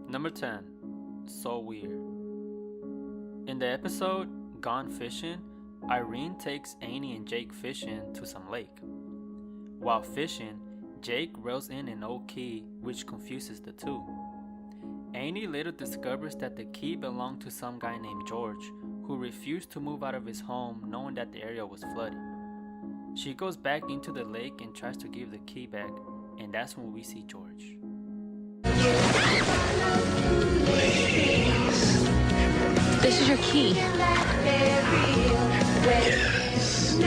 Number 10. So Weird. In the episode Gone Fishing, Irene takes Annie and Jake fishing to some lake. While fishing, Jake reels in an old key, which confuses the two. Annie later discovers that the key belonged to some guy named George, who refused to move out of his home knowing that the area was flooded. She goes back into the lake and tries to give the key back, and that's when we see George. This is your key. Yes.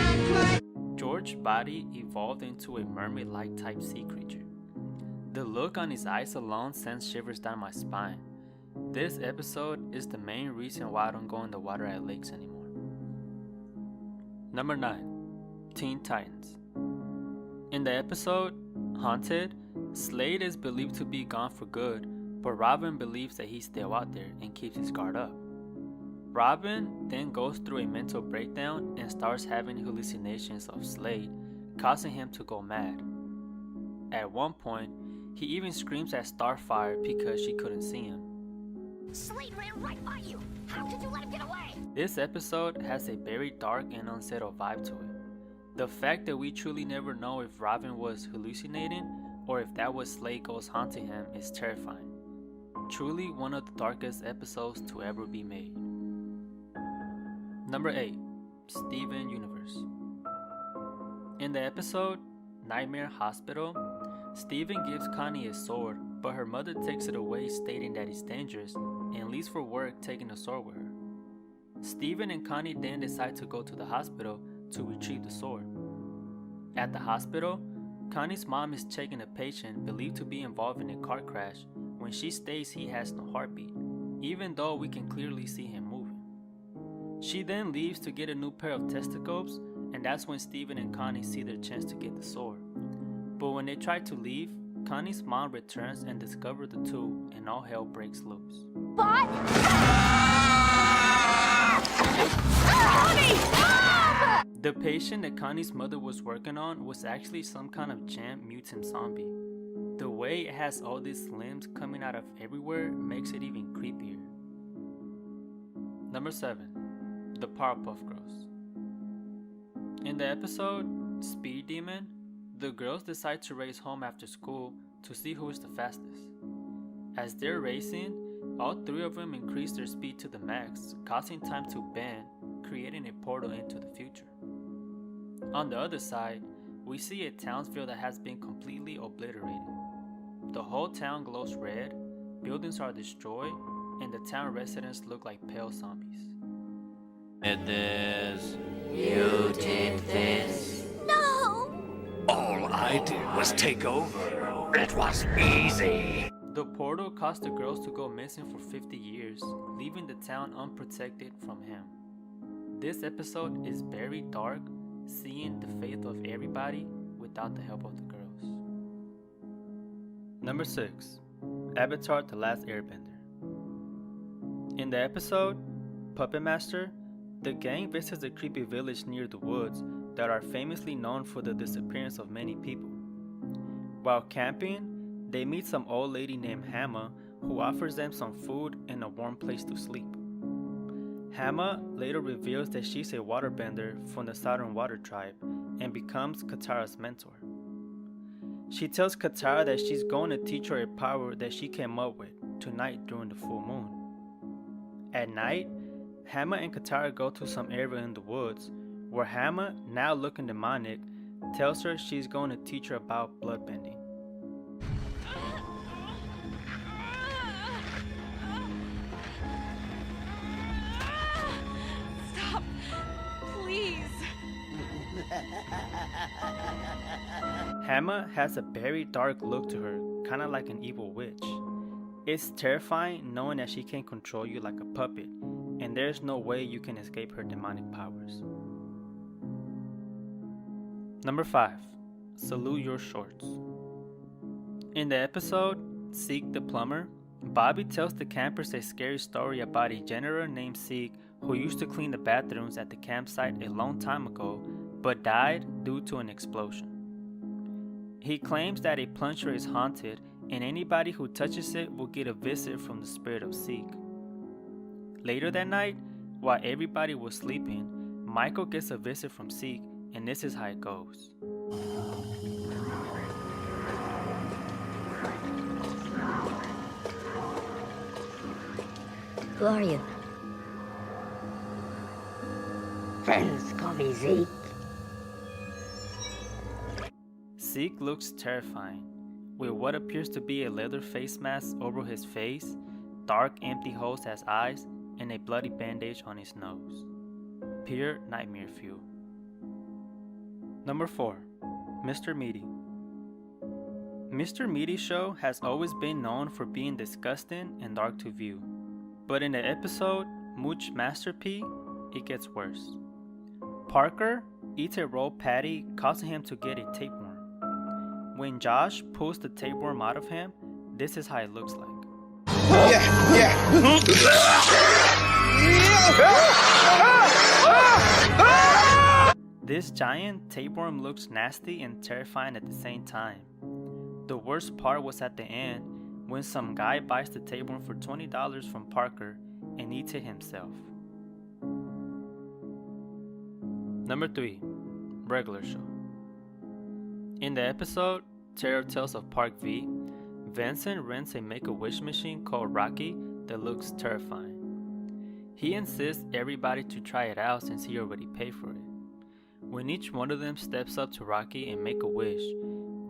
George's body evolved into a mermaid-like type sea creature. The look on his eyes alone sends shivers down my spine. This episode is the main reason why I don't go in the water at lakes anymore. Number 9. Teen Titans. In the episode Haunted, Slade is believed to be gone for good, but Robin believes that he's still out there and keeps his guard up. Robin then goes through a mental breakdown and starts having hallucinations of Slade, causing him to go mad. At one point, he even screams at Starfire because she couldn't see him. Slade ran right by you. How could you let him get away? This episode has a very dark and unsettled vibe to it. The fact that we truly never know if Robin was hallucinating or if that was Slade ghost haunting him is terrifying. Truly one of the darkest episodes to ever be made. Number 8. Steven Universe. In the episode Nightmare Hospital, Steven gives Connie a sword, but her mother takes it away stating that it's dangerous and leaves for work taking the sword with her. Steven and Connie then decide to go to the hospital to retrieve the sword. At the hospital, Connie's mom is checking a patient believed to be involved in a car crash when she states he has no heartbeat, even though we can clearly see him moving. She then leaves to get a new pair of testicles, and that's when Steven and Connie see their chance to get the sword. But when they try to leave, Connie's mom returns and discovers the two, and all hell breaks loose. But... The patient that Connie's mother was working on was actually some kind of giant mutant zombie. The way it has all these limbs coming out of everywhere makes it even creepier. Number 7. The Powerpuff Girls. In the episode Speed Demon, the girls decide to race home after school to see who is the fastest. As they're racing, all three of them increase their speed to the max, causing time to bend, creating a portal into the future. On the other side, we see a Townsville that has been completely obliterated. The whole town glows red, buildings are destroyed, and the town residents look like pale zombies. Did this. You did this. No! All I did was take over. It was easy. The portal caused the girls to go missing for 50 years, leaving the town unprotected from him. This episode is very dark, seeing the fate of everybody without the help of the girls. Number 6. Avatar: The Last Airbender. In the episode Puppet Master, the gang visits a creepy village near the woods that are famously known for the disappearance of many people. While camping, they meet some old lady named Hamma who offers them some food and a warm place to sleep. Hamma later reveals that she's a waterbender from the Southern Water Tribe and becomes Katara's mentor. She tells Katara that she's going to teach her a power that she came up with tonight during the full moon. At night, Hamma and Katara go to some area in the woods where Hamma, now looking demonic, tells her she's going to teach her about bloodbending. Stop. Please. Hamma has a very dark look to her, kinda like an evil witch. It's terrifying knowing that she can control you like a puppet, and there's no way you can escape her demonic powers. Number 5. Salute Your Shorts. In the episode Seek the Plumber, Bobby tells the campers a scary story about a janitor named Seek who used to clean the bathrooms at the campsite a long time ago but died due to an explosion. He claims that a plunger is haunted and anybody who touches it will get a visit from the spirit of Zeke. Later that night, while everybody was sleeping, Michael gets a visit from Zeke, and this is how it goes. Who are you? Friends call me Zeke. Zeke looks terrifying, with what appears to be a leather face mask over his face, dark empty holes as eyes, and a bloody bandage on his nose. Pure nightmare fuel. Number 4. Mr. Meaty. Mr. Meaty's show has always been known for being disgusting and dark to view, but in the episode Mooch Masterpiece, it gets worse. Parker eats a raw patty, causing him to get a tapeworm. When Josh pulls the tapeworm out of him, this is how it looks like. This giant tapeworm looks nasty and terrifying at the same time. The worst part was at the end, when some guy buys the tapeworm for $20 from Parker and eats it himself. Number 3. Regular show. In the episode Terror Tales of Park V, Vincent rents a Make-A-Wish machine called Rocky that looks terrifying. He insists everybody to try it out since he already paid for it. When each one of them steps up to Rocky and make a wish,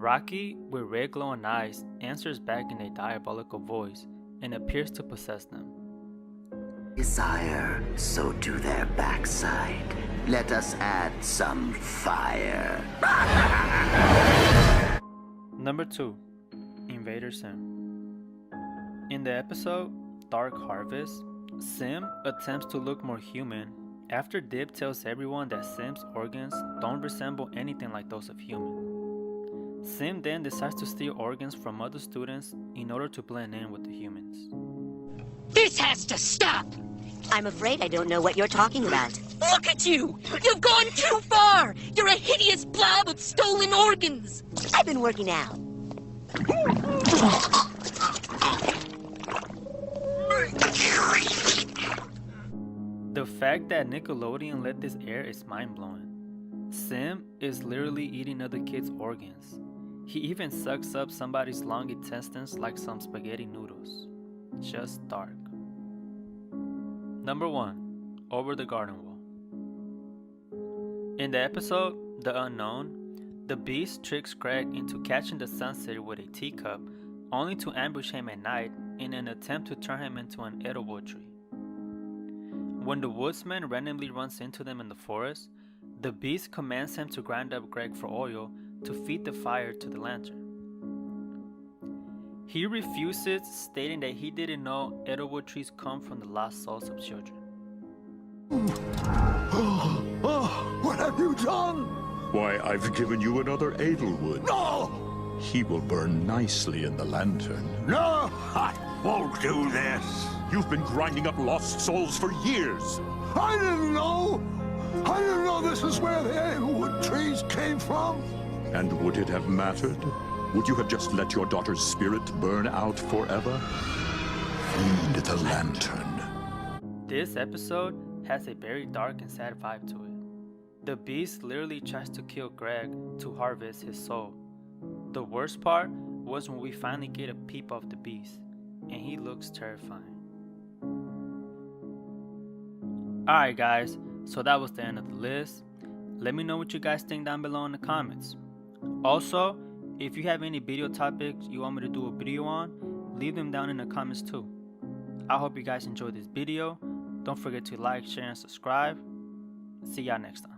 Rocky, with red glowing eyes, answers back in a diabolical voice and appears to possess them. Desire, so do their backside. Let us add some fire. Number 2. Invader Sim. In the episode Dark Harvest, Sim attempts to look more human after Dib tells everyone that Sim's organs don't resemble anything like those of humans. Sim then decides to steal organs from other students in order to blend in with the humans. This has to stop! I'm afraid I don't know what you're talking about. Look at you! You've gone too far! You're a hideous blob of stolen organs! I've been working out. The fact that Nickelodeon let this air is mind-blowing. Sim is literally eating other kids' organs. He even sucks up somebody's long intestines like some spaghetti noodles. Just dark. Number 1. Over the Garden Wall. In the episode The Unknown, the Beast tricks Greg into catching the Sunsetter with a teacup, only to ambush him at night in an attempt to turn him into an edible tree. When the woodsman randomly runs into them in the forest, the Beast commands him to grind up Greg for oil to feed the fire to the lantern. He refuses, stating that he didn't know edible trees come from the lost souls of children. What have you done? Why, I've given you another Edelwood. No! He will burn nicely in the lantern. No! I won't do this! You've been grinding up lost souls for years. I didn't know! I didn't know this is where the Edelwood trees came from! And would it have mattered? Would you have just let your daughter's spirit burn out forever? Feed the lantern. This episode has a very dark and sad vibe to it. The Beast literally tries to kill Greg to harvest his soul. The worst part was when we finally get a peep of the Beast, and he looks terrifying. Alright guys, so that was the end of the list. Let me know what you guys think down below in the comments. Also, if you have any video topics you want me to do a video on, leave them down in the comments too. I hope you guys enjoyed this video. Don't forget to like, share, and subscribe. See y'all next time.